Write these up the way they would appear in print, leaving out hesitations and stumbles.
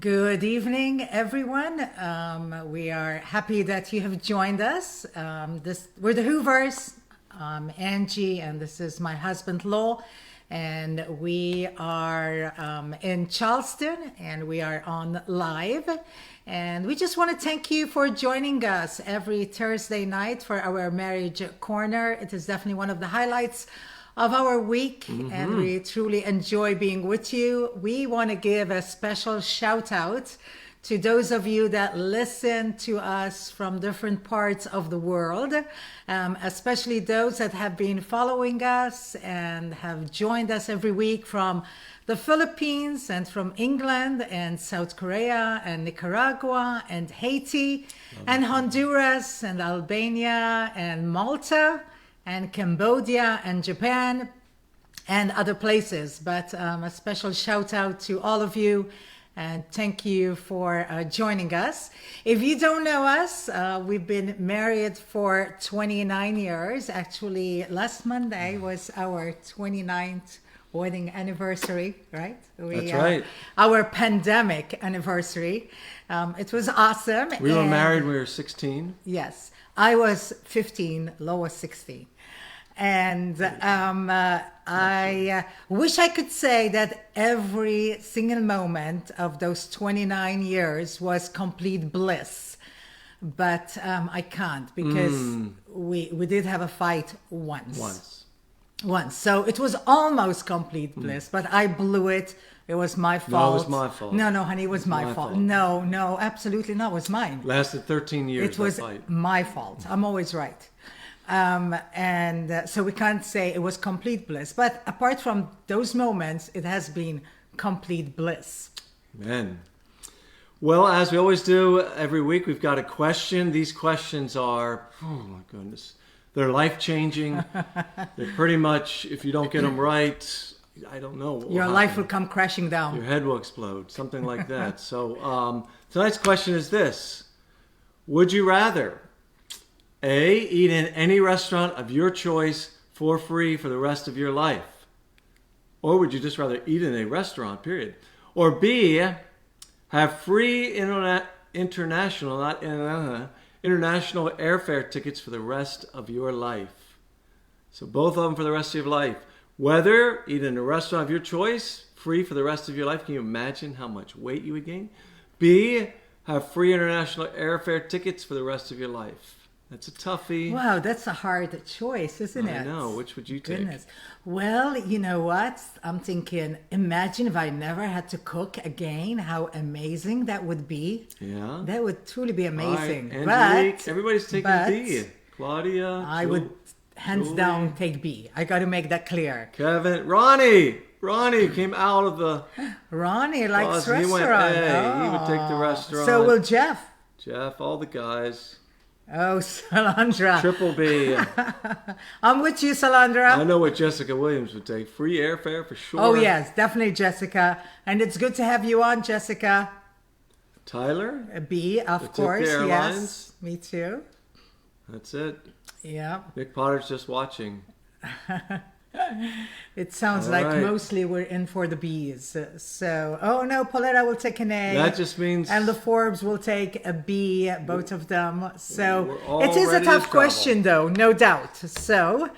Good evening, everyone. We are happy that you have joined us. We're the Hoovers, Angie, and this is my husband, Lowell. And we are in Charleston, and we are on live. And we just want to thank you for joining us every Thursday night for our Marriage Corner. It is definitely one of the highlights of our week, and we truly enjoy being with you. We want to give a special shout out to those of you that listen to us from different parts of the world, especially those that have been following us and have joined us every week from the Philippines and from England and South Korea and Nicaragua and Haiti and Honduras and Albania and Malta and Cambodia and Japan and other places. But a special shout out to all of you, and thank you for joining us. If you don't know us, we've been married for 29 years. Actually, last Monday was our 29th wedding anniversary, right? That's right. Our pandemic anniversary. It was awesome. We were married when we were 16. Yes. I was 15, Lo was 16. And I wish I could say that every single moment of those 29 years was complete bliss. But I can't, because we did have a fight once. So it was almost complete bliss, but I blew it. It was my fault. No, it was my fault. No, honey, it was my fault. No, absolutely not. It was mine. Lasted 13 years. It was fight. my fault. I'm always right. And so we can't say it was complete bliss. But apart from those moments, it has been complete bliss. Amen. Well, as we always do every week, we've got a question. These questions are, oh my goodness, they're life-changing. They're pretty much, if you don't get them right, I don't know what will Your happen. life will come crashing down. Your head will explode, something like that. So tonight's question is this. Would you rather A, eat in any restaurant of your choice for free for the rest of your life? Or would you just rather eat in a restaurant, period? Or B, have free international airfare tickets for the rest of your life? So both of them for the rest of your life. Whether eat in a restaurant of your choice, free for the rest of your life. Can you imagine how much weight you would gain? B, have free international airfare tickets for the rest of your life. That's a toughie. Wow, that's a hard choice, isn't it? I know. Which would you take? Goodness. Well, you know what? I'm thinking, imagine if I never had to cook again, how amazing that would be. Yeah. That would truly be amazing. All right, But everybody's taking D. Claudia. I would hands Julie. down take B. I got to make that clear. Kevin. Ronnie came out of the... Ronnie likes He restaurant. went A. He would take the restaurant. So will Jeff. Jeff, all the guys. Oh, Salandra. Triple B. I'm with you, Salandra. I know what Jessica Williams would take. Free airfare for sure. Oh, yes, definitely Jessica. And it's good to have you on, Jessica. Tyler? A B, of course. Yes, me too. That's it. Yeah. Nick Potter's just watching. It sounds All like right. mostly we're in for the B's. So, oh no, Pauletta will take an A. That just means... And the Forbes will take a B, both of them. So We're all it is a ready to tough travel. question, though, no doubt. So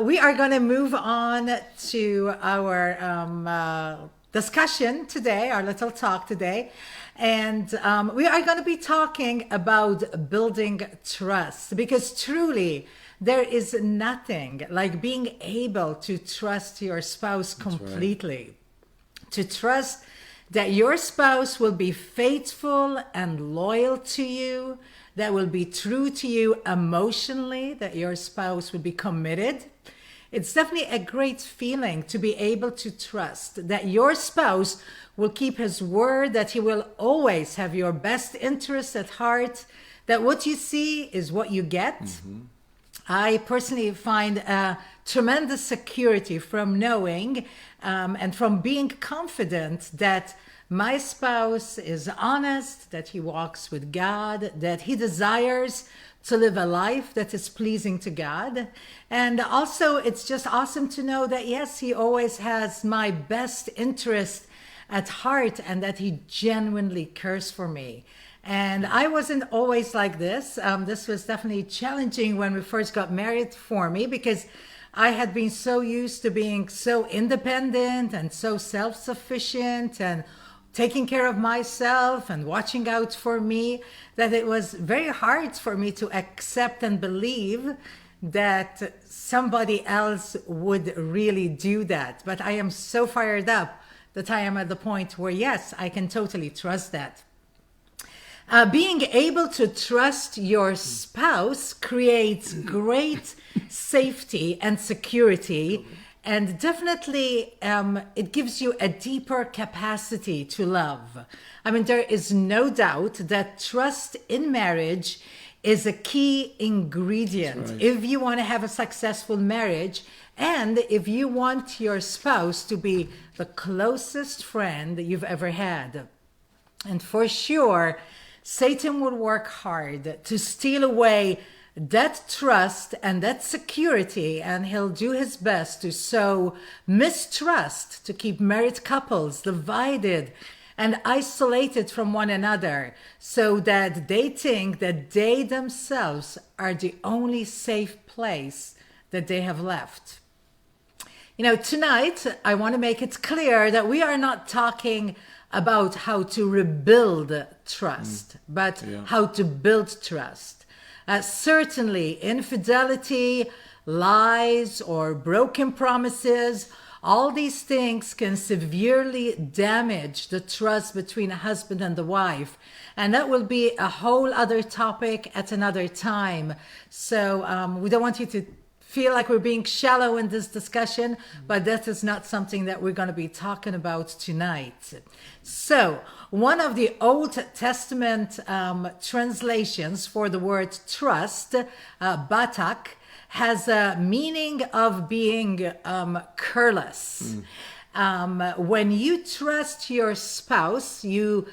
we are going to move on to our discussion today, our little talk today. And we are going to be talking about building trust, because truly there is nothing like being able to trust your spouse completely. To trust that your spouse will be faithful and loyal to you, that will be true to you emotionally, that your spouse will be committed. It's definitely a great feeling to be able to trust that your spouse will keep his word, that he will always have your best interests at heart, that what you see is what you get. I personally find a tremendous security from knowing and from being confident that my spouse is honest, that he walks with God, that he desires to live a life that is pleasing to God. And also, it's just awesome to know that, yes, he always has my best interest at heart and that he genuinely cares for me. And I wasn't always like this. This was definitely challenging when we first got married for me, because I had been so used to being so independent and so self-sufficient and taking care of myself and watching out for me, that it was very hard for me to accept and believe that somebody else would really do that. But I am so fired up that I am at the point where, yes, I can totally trust that. Being able to trust your spouse creates great safety and security, and definitely it gives you a deeper capacity to love. I mean, there is no doubt that trust in marriage is a key ingredient. Right. If you want to have a successful marriage, and if you want your spouse to be the closest friend that you've ever had. And for sure, Satan will work hard to steal away that trust and that security, and he'll do his best to sow mistrust, to keep married couples divided and isolated from one another, so that they think that they themselves are the only safe place that they have left. You know, tonight I want to make it clear that we are not talking about how to rebuild trust, but how to build trust. Certainly, infidelity, lies, or broken promises, all these things can severely damage the trust between a husband and the wife. And that will be a whole other topic at another time. So we don't want you to feel like we're being shallow in this discussion, but that is not something that we're going to be talking about tonight. So one of the Old Testament translations for the word trust, batak, has a meaning of being careless. When you trust your spouse, you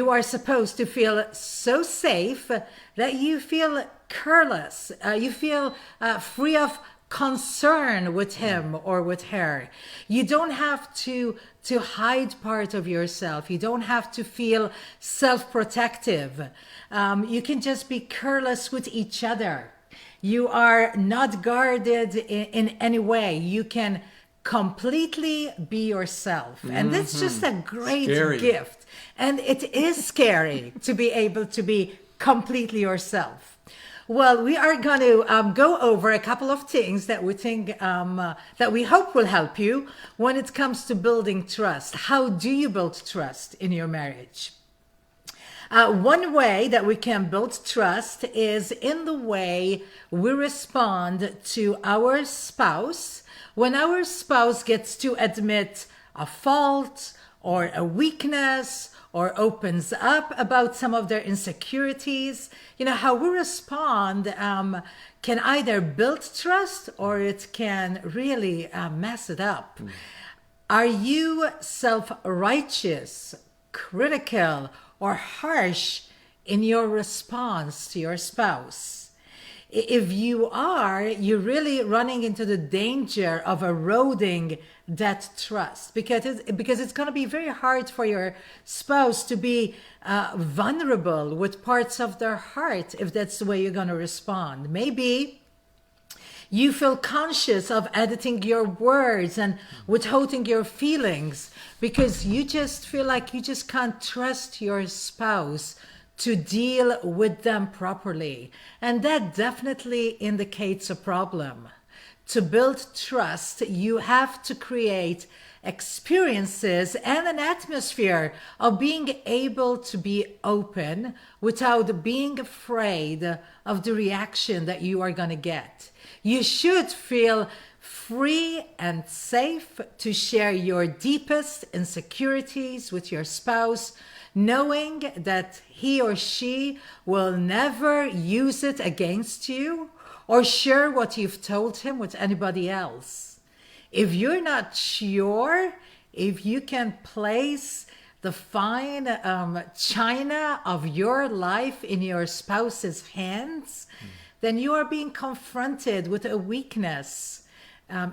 are supposed to feel so safe that you feel careless. You feel free of concern with him or with her. You don't have to hide part of yourself. You don't have to feel self-protective. You can just be careless with each other. You are not guarded in any way. You can completely be yourself. And that's just a great gift. And it is scary to be able to be completely yourself. Well, we are going to go over a couple of things that we think, that we hope will help you when it comes to building trust. How do you build trust in your marriage? One way that we can build trust is in the way we respond to our spouse when our spouse gets to admit a fault or a weakness or opens up about some of their insecurities. You know, how we respond can either build trust or it can really mess it up. Are you self-righteous, critical, or harsh in your response to your spouse? If you are, you're really running into the danger of eroding that trust, because it's going to be very hard for your spouse to be vulnerable with parts of their heart if that's the way you're going to respond. Maybe you feel conscious of editing your words and withholding your feelings because you just feel like you just can't trust your spouse to deal with them properly. And that definitely indicates a problem. To build trust, you have to create experiences and an atmosphere of being able to be open without being afraid of the reaction that you are going to get. You should feel free and safe to share your deepest insecurities with your spouse, knowing that he or she will never use it against you or share what you've told him with anybody else. If you're not sure if you can place the fine china of your life in your spouse's hands, then you are being confronted with a weakness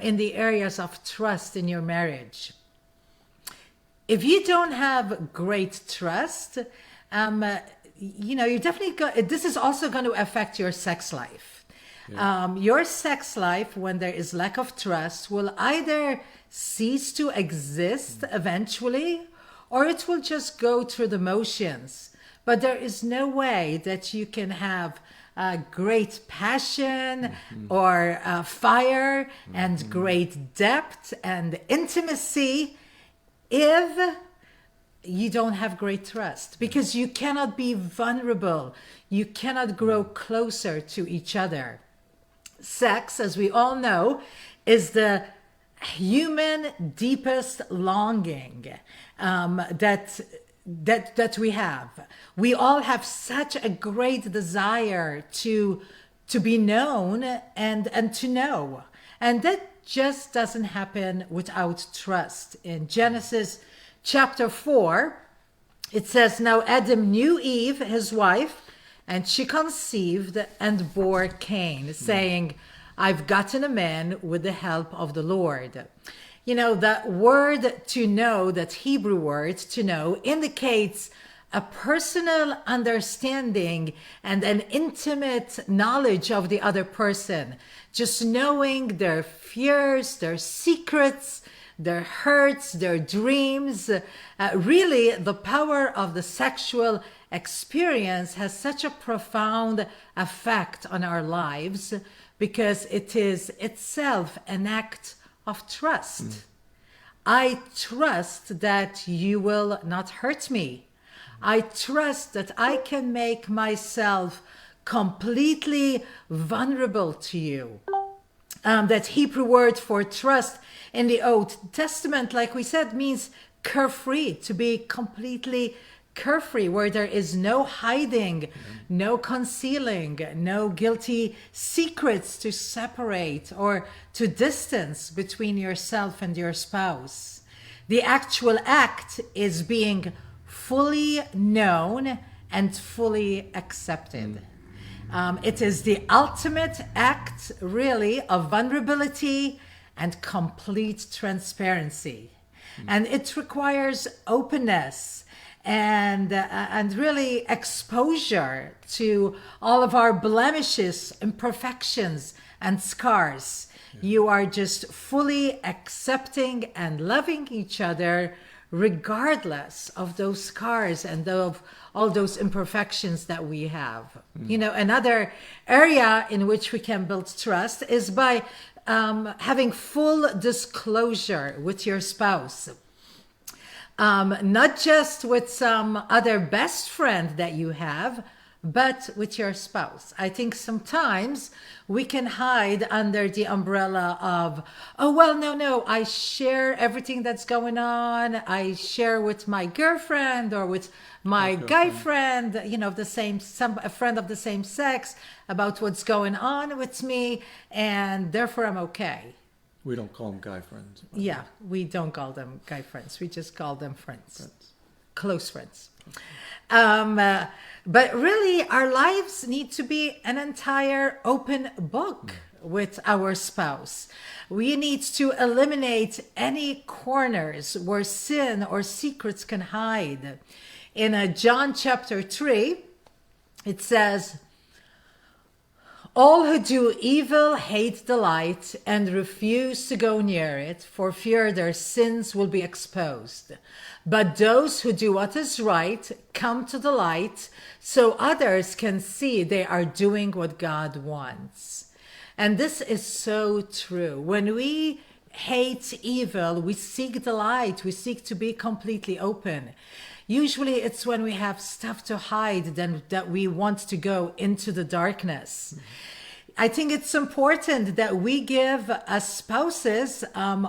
in the areas of trust in your marriage. if you don't have great trust, you definitely this is also going to affect your sex life. Yeah. Your sex life, when there is lack of trust, will either cease to exist eventually, or it will just go through the motions. But there is no way that you can have great passion or fire and great depth and intimacy if you don't have great trust, because you cannot be vulnerable. You cannot grow closer to each other. Sex, as we all know, is the human deepest longing that we have. We all have such a great desire to be known and to know. And that just doesn't happen without trust. In Genesis chapter 4, it says, "Now Adam knew Eve, his wife, and she conceived and bore Cain, saying, I've gotten a man with the help of the Lord." You know, that word to know, that Hebrew word to know, indicates a personal understanding and an intimate knowledge of the other person. Just knowing their fears, their secrets, their hurts, their dreams. Really, the power of the sexual experience has such a profound effect on our lives because it is itself an act of trust. I trust that you will not hurt me. I trust that I can make myself completely vulnerable to you. That Hebrew word for trust in the Old Testament, like we said, means carefree, to be completely carefree, where there is no hiding, no concealing, no guilty secrets to separate or to distance between yourself and your spouse. The actual act is being fully known and fully accepted. It is the ultimate act, really, of vulnerability and complete transparency. And it requires openness and really exposure to all of our blemishes, imperfections, and scars. You are just fully accepting and loving each other regardless of those scars and of all those imperfections that we have. You know, another area in which we can build trust is by having full disclosure with your spouse. Not just with some other best friend that you have, but with your spouse. I think sometimes we can hide under the umbrella of, oh, well, no, I share everything that's going on. I share with my girlfriend or with my guy friend, you know, a friend of the same sex about what's going on with me, and therefore I'm okay. We don't call them guy friends. Yeah, we don't call them guy friends. We just call them friends. Close friends. But really, our lives need to be an entire open book with our spouse. We need to eliminate any corners where sin or secrets can hide. In John chapter 3, it says, "All who do evil hate the light and refuse to go near it for fear their sins will be exposed. But those who do what is right come to the light so others can see they are doing what God wants." And this is so true. When we hate evil, we seek the light, we seek to be completely open. Usually it's when we have stuff to hide then that we want to go into the darkness. I think it's important that we give as spouses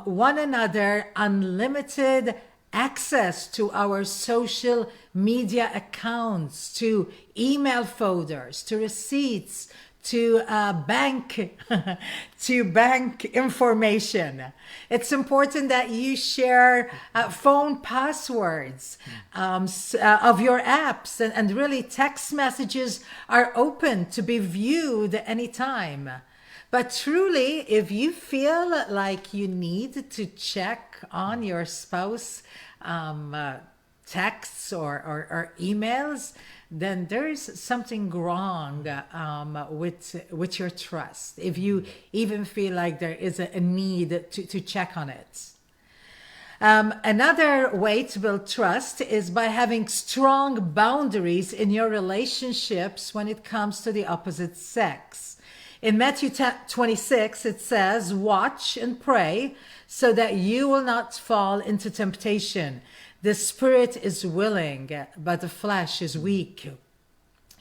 one another unlimited access to our social media accounts, to email folders, to receipts, to bank information. It's important that you share phone passwords of your apps, and really text messages are open to be viewed anytime. But truly, if you feel like you need to check on your spouse texts or emails, then there's something wrong with your trust. If you even feel like there is a need to check on it. Another way to build trust is by having strong boundaries in your relationships when it comes to the opposite sex. In Matthew 26, it says, "Watch and pray so that you will not fall into temptation. The spirit is willing, but the flesh is weak."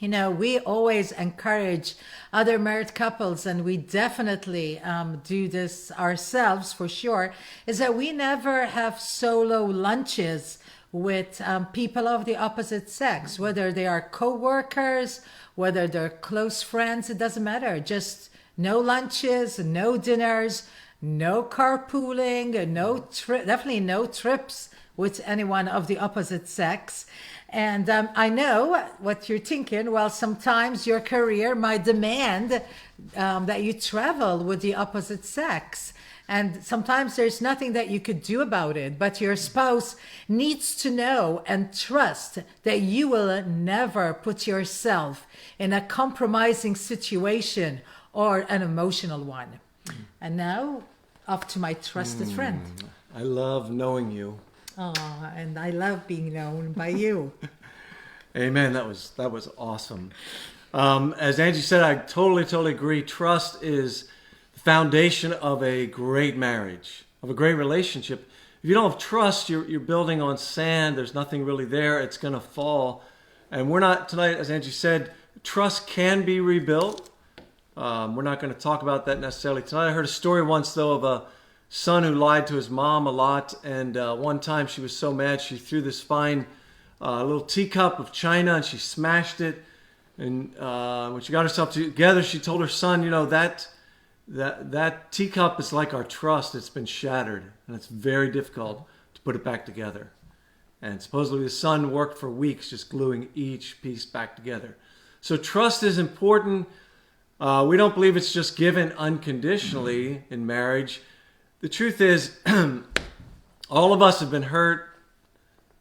You know, we always encourage other married couples, and we definitely do this ourselves for sure, is that we never have solo lunches with people of the opposite sex, whether they are co-workers, whether they're close friends, it doesn't matter. Just no lunches, no dinners, no carpooling, definitely no trips with anyone of the opposite sex. And I know what you're thinking. Well, sometimes your career might demand that you travel with the opposite sex. And sometimes there's nothing that you could do about it. But your spouse needs to know and trust that you will never put yourself in a compromising situation or an emotional one. And now, off to my trusted friend. I love knowing you. Oh, and I love being known by you. Amen. That was awesome. As Angie said, I totally agree. Trust is the foundation of a great marriage, of a great relationship. If you don't have trust, you're building on sand. There's nothing really there. It's going to fall. And we're not, tonight, as Angie said, trust can be rebuilt. We're not going to talk about that necessarily tonight. I heard a story once, though, of a son who lied to his mom a lot, and one time she was so mad she threw this fine little teacup of china and she smashed it. And when she got herself together, she told her son, you know, that teacup is like our trust. It's been shattered, and it's very difficult to put it back together. And supposedly the son worked for weeks just gluing each piece back together. So trust is important. We don't believe it's just given unconditionally in marriage. The truth is, all of us have been hurt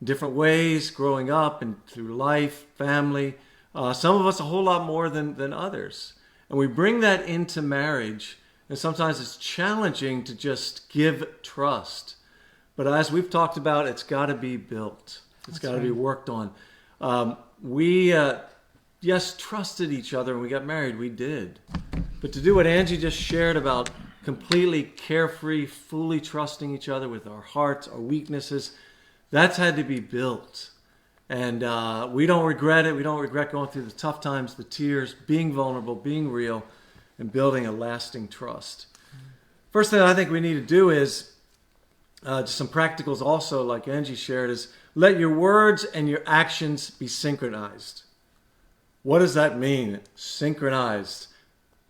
in different ways growing up and through life, family. Some of us a whole lot more than others. And we bring that into marriage, and sometimes it's challenging to just give trust. But as we've talked about, it's got to be built. It's got to be worked on. We trusted each other when we got married. We did. But to do what Angie just shared about completely carefree, fully trusting each other with our hearts, our weaknesses, that's had to be built. And we don't regret it. We don't regret going through the tough times, the tears, being vulnerable, being real, and building a lasting trust. First thing I think we need to do is, just some practicals also, like Angie shared, is let your words and your actions be synchronized. What does that mean? Synchronized.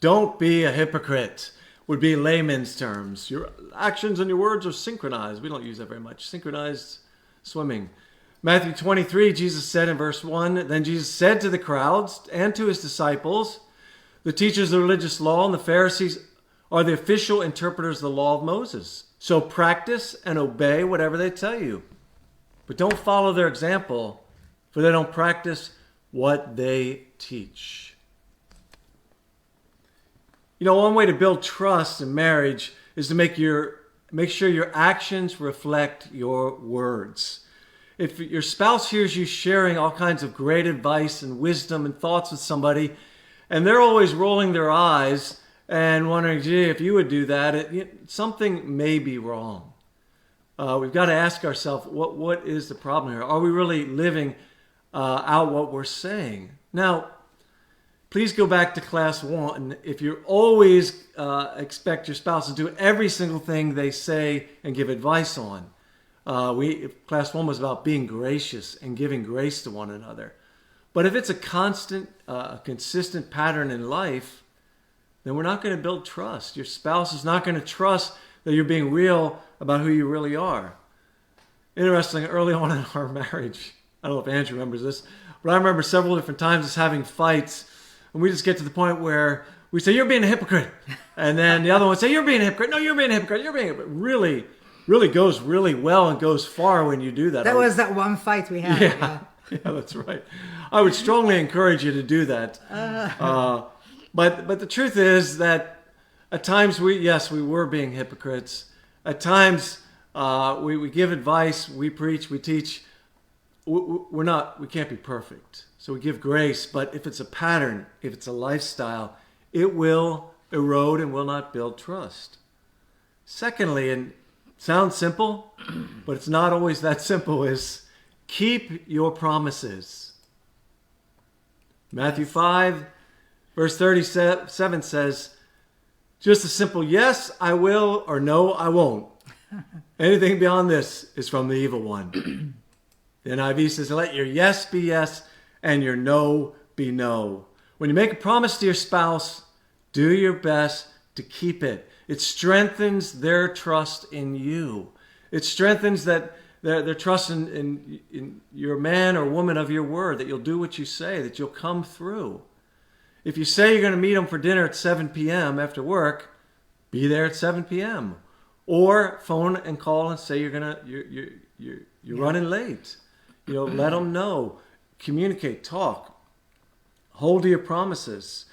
Don't be a hypocrite, would be layman's terms. Your actions and your words are synchronized. We don't use that very much. Synchronized swimming. Matthew 23, Jesus said in verse 1, "Then Jesus said to the crowds and to his disciples, the teachers of the religious law and the Pharisees are the official interpreters of the law of Moses. So practice and obey whatever they tell you. But don't follow their example, for they don't practice what they teach." You know, one way to build trust in marriage is to make sure your actions reflect your words. If your spouse hears you sharing all kinds of great advice and wisdom and thoughts with somebody, and they're always rolling their eyes and wondering, gee, if you would do that, something may be wrong. We've got to ask ourselves, what is the problem here? Are we really living out what we're saying? Now, please go back to class 1. If you always expect your spouse to do every single thing they say and give advice on, class 1 was about being gracious and giving grace to one another. But if it's a constant, consistent pattern in life, then we're not going to build trust. Your spouse is not going to trust that you're being real about who you really are. Interesting, early on in our marriage, I don't know if Andrew remembers this, but I remember several different times us having fights, and we just get to the point where we say, "You're being a hypocrite." And then the other one say, "You're being a hypocrite." "No, you're being a hypocrite. You're being a hypocrite." Really really goes really well and goes far when you do that. That was that one fight we had. Yeah, yeah, that's right. I would strongly encourage you to do that. But the truth is that at times we were being hypocrites. At times we give advice, we preach, we teach. We can't be perfect. So we give grace, but if it's a pattern, if it's a lifestyle, it will erode and will not build trust. Secondly, and sounds simple, but it's not always that simple, is keep your promises. Matthew 5, verse 37 says, just a simple yes, I will, or no, I won't. Anything beyond this is from the evil one. The NIV says, let your yes be yes and your no be no. When you make a promise to your spouse, do your best to keep it. It strengthens their trust in you. It strengthens their trust in your man or woman of your word, that you'll do what you say, that you'll come through. If you say you're going to meet them for dinner at 7 p.m. after work, be there at 7 p.m. Or phone and call and say you're running late. Let them know. Communicate, talk. Hold to your promises.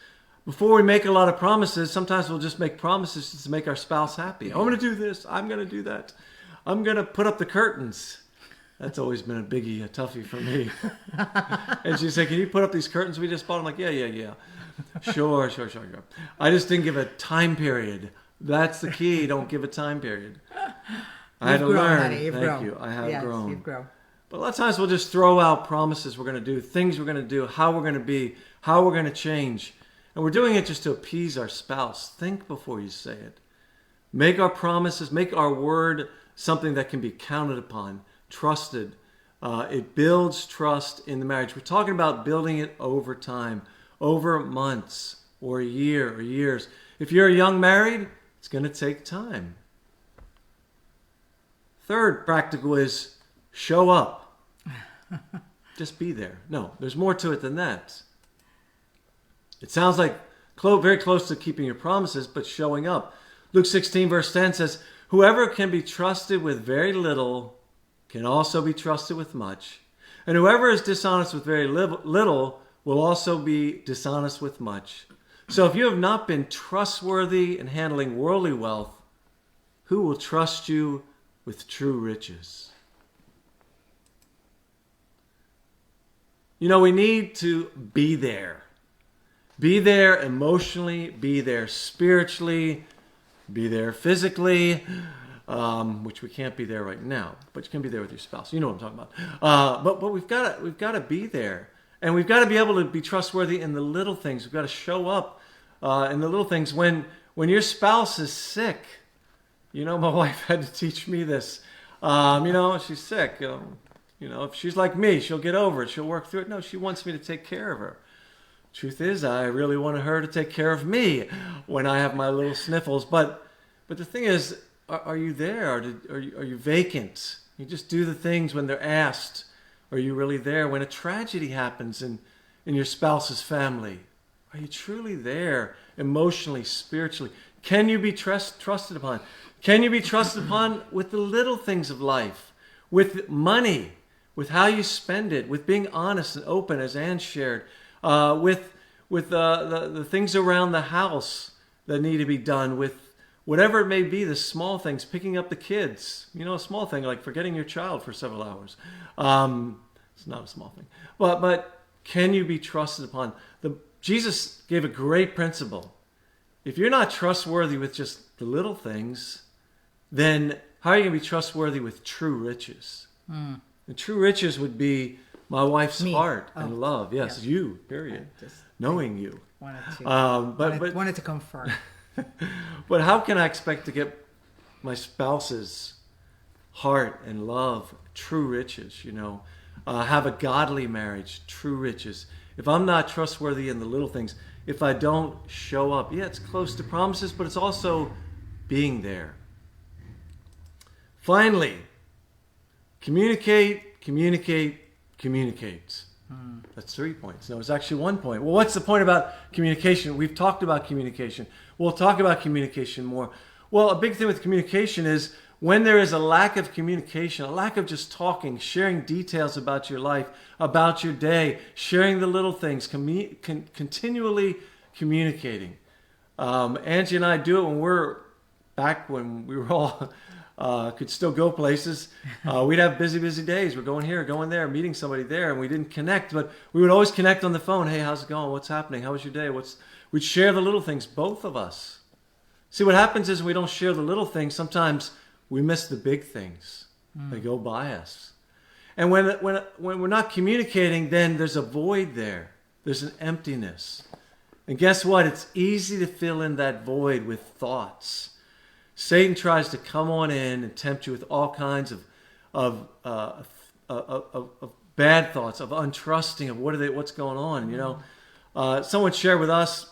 Before we make a lot of promises, sometimes we'll just make promises just to make our spouse happy. I'm going to do this. I'm going to do that. I'm going to put up the curtains. That's always been a biggie, a toughie for me. And she said, can you put up these curtains we just bought? I'm like, yeah. Sure. I just didn't give a time period. That's the key. Don't give a time period. I had to learn. Honey, Thank you. I have grown. You've grown. But a lot of times we'll just throw out promises we're going to do, things we're going to do, how we're going to be, how we're going to change. And we're doing it just to appease our spouse. Think before you say it. Make our promises, make our word something that can be counted upon, trusted. It builds trust in the marriage. We're talking about building it over time, over months or a year or years. If you're a young married, it's going to take time. Third practical is show up. Just be there. No, there's more to it than that. It sounds like very close to keeping your promises, but showing up. Luke 16 verse 10 says, whoever can be trusted with very little can also be trusted with much. And whoever is dishonest with very little will also be dishonest with much. So if you have not been trustworthy in handling worldly wealth, who will trust you with true riches? We need to be there. Be there emotionally, be there spiritually, be there physically, which we can't be there right now, but you can be there with your spouse. You know what I'm talking about. But we've got to be there, and we've got to be able to be trustworthy in the little things. We've got to show up in the little things. When your spouse is sick, my wife had to teach me this. She's sick. If she's like me, she'll get over it. She'll work through it. No, she wants me to take care of her. Truth is, I really wanted her to take care of me when I have my little sniffles. But the thing is, are you there? Are you vacant? You just do the things when they're asked. Are you really there? When a tragedy happens in your spouse's family, are you truly there emotionally, spiritually? Can you be trusted upon? Can you be trusted upon with the little things of life? With money? With how you spend it? With being honest and open, as Anne shared? With the things around the house that need to be done, with whatever it may be, the small things, picking up the kids, a small thing like forgetting your child for several hours. It's not a small thing. But can you be trusted upon? Jesus gave a great principle. If you're not trustworthy with just the little things, then how are you going to be trustworthy with true riches? And true riches would be my wife's heart and love. Yes, yeah. You, period. Knowing you. Wanted to confirm. But how can I expect to get my spouse's heart and love, true riches, have a godly marriage, true riches, if I'm not trustworthy in the little things, if I don't show up? Yeah, it's close to promises, but it's also being there. Finally, communicate. That's 3 points. No, it's actually 1 point. Well, what's the point about communication? We've talked about communication. We'll talk about communication more. Well, a big thing with communication is when there is a lack of communication, a lack of just talking, sharing details about your life, about your day, sharing the little things, continually communicating. Angie and I do it when when we were all could still go places. We'd have busy days. We're going here, going there, meeting somebody there, and we didn't connect, but we would always connect on the phone. Hey, how's it going? What's happening? How was your day? We'd share the little things, both of us. See, what happens is we don't share the little things. Sometimes we miss the big things. They go by us. And when we're not communicating, then there's a void there. There's an emptiness. And guess what? It's easy to fill in that void with thoughts. Satan tries to come on in and tempt you with all kinds of bad thoughts, of untrusting, of what's going on. You know, someone shared with us.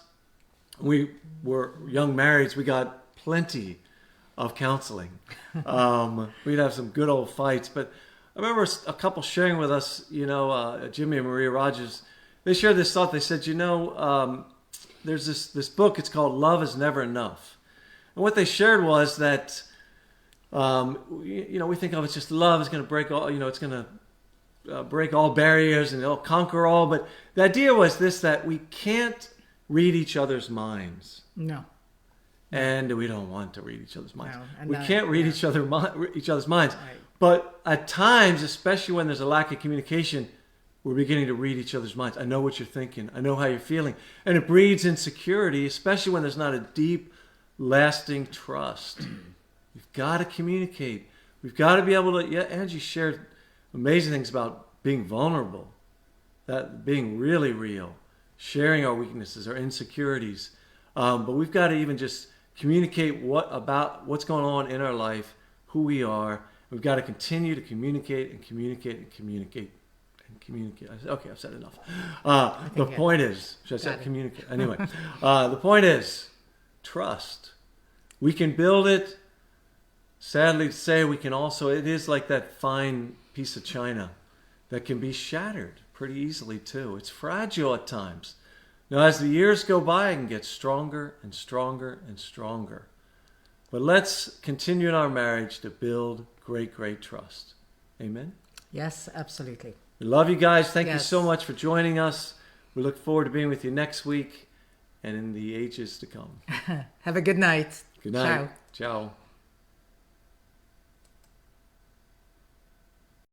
We were young marrieds. We got plenty of counseling. We'd have some good old fights. But I remember a couple sharing with us. You know, Jimmy and Maria Rogers. They shared this thought. They said, you know, there's this book. It's called Love Is Never Enough. And what they shared was that, you know, we think of it just love is going to break all, you know, it's going to break all barriers and it'll conquer all. But the idea was this, that we can't read each other's minds. No. And we don't want to read each other's minds. No, we can't read each other's minds. Right. But at times, especially when there's a lack of communication, we're beginning to read each other's minds. I know what you're thinking. I know how you're feeling. And it breeds insecurity, especially when there's not a deep, lasting trust. We've got to communicate. We've got to be able to, yeah, Angie shared amazing things about being vulnerable, that being really real, sharing our weaknesses, our insecurities. But we've got to even just communicate about what's going on in our life, who we are. We've got to continue to communicate and communicate and communicate and communicate. Okay, I've said enough. The point is, should I say communicate? Anyway, the point is trust. We can build it. Sadly to say, we can also, it is like that fine piece of china that can be shattered pretty easily too. It's fragile at times. Now, as the years go by, it can get stronger and stronger and stronger. But let's continue in our marriage to build great, great trust. Amen? Yes, absolutely. We love you guys. Thank you so much for joining us. We look forward to being with you next week and in the ages to come. Have a good night. Good night. Ciao.